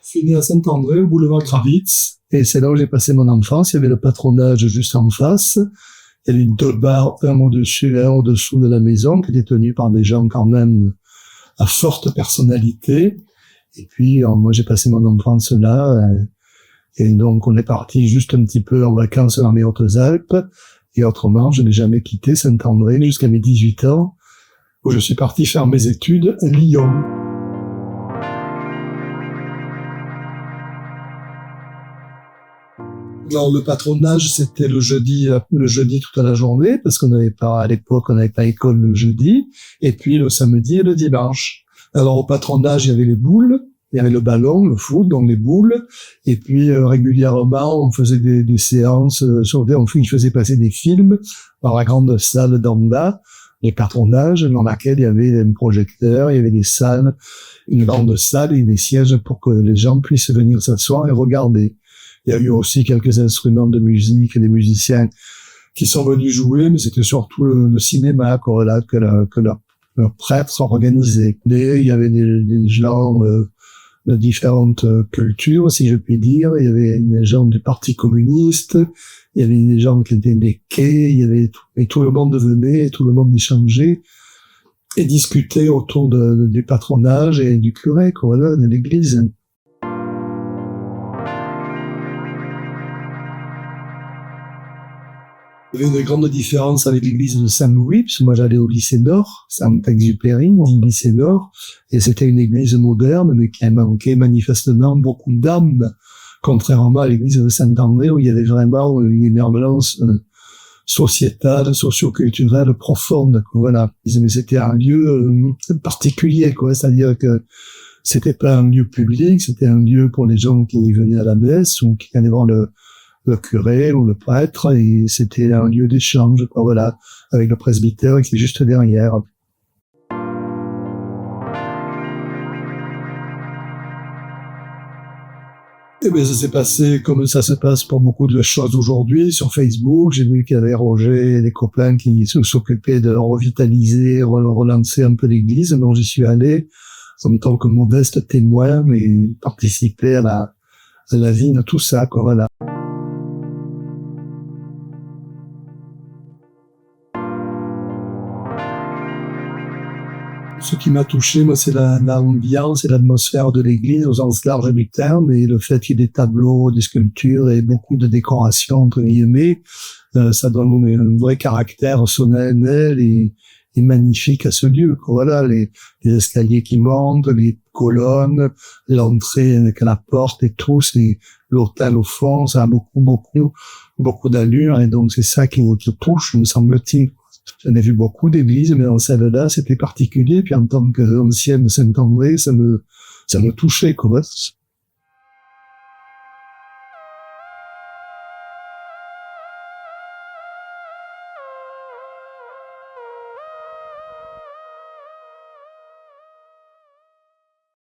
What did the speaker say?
Je suis né à Saint-André, au boulevard Gravitz, et c'est là où j'ai passé mon enfance. Il y avait le patronage juste en face. Il y avait deux bars, un au-dessus et un au-dessous de la maison, qui étaient tenus par des gens quand même à forte personnalité. Et puis, moi, j'ai passé mon enfance là, et donc on est parti juste un petit peu en vacances dans les Hautes-Alpes. Et autrement, je n'ai jamais quitté Saint-André jusqu'à mes 18 ans, où je suis parti faire mes études à Lyon. Alors, le patronage, c'était le jeudi toute la journée, parce qu'on n'avait pas, à l'époque, on n'avait pas école le jeudi, et puis le samedi et le dimanche. Alors, au patronage, il y avait les boules, il y avait le ballon, le foot, donc les boules, et puis régulièrement, on faisait des séances, il faisait passer des films dans la grande salle d'en bas, les patronages, dans laquelle il y avait un projecteur, il y avait des salles, une grande salle et des sièges pour que les gens puissent venir s'asseoir et regarder. Il y a eu aussi quelques instruments de musique et des musiciens qui sont venus jouer, mais c'était surtout le cinéma que leurs prêtres organisaient. Il y avait des gens de différentes cultures, si je puis dire. Il y avait des gens du Parti communiste, il y avait des gens qui étaient des quais, et tout le monde venait, et tout le monde échangeait et discutait autour du patronage et du curé, de l'église. Il y avait une grande différence avec l'église de Saint-Louis, puisque moi j'allais au lycée Nord, Saint-Exupéry, au lycée Nord, et c'était une église moderne, mais qui manquait manifestement beaucoup d'âme, contrairement à l'église de Saint-André, où il y avait vraiment une ambiance sociétale, socio-culturelle profonde, voilà. Mais c'était un lieu particulier, c'est-à-dire que c'était pas un lieu public, c'était un lieu pour les gens qui venaient à la messe, ou qui allaient voir le curé ou le prêtre, et c'était un lieu d'échange, avec le presbytère qui est juste derrière. Et bien, ça s'est passé comme ça se passe pour beaucoup de choses aujourd'hui, sur Facebook. J'ai vu qu'il y avait Roger et des copains qui s'occupaient de revitaliser, relancer un peu l'église, donc j'y suis allé en tant que modeste témoin, mais participer à la vie de tout ça, voilà. Ce qui m'a touché, moi, c'est l'ambiance et l'atmosphère de l'église au sens large du terme, et le fait qu'il y ait des tableaux, des sculptures et beaucoup de décorations, entre guillemets, ça donne un vrai caractère solennel et magnifique à ce lieu. Voilà, les escaliers qui montent, les colonnes, l'entrée avec la porte et tout, c'est l'hôtel au fond, ça a beaucoup d'allure, et donc c'est ça qui touche, me semble-t-il. J'en ai vu beaucoup d'églises, mais dans celle-là, c'était particulier. Puis en tant qu'ancienne Saint-André, ça me touchait,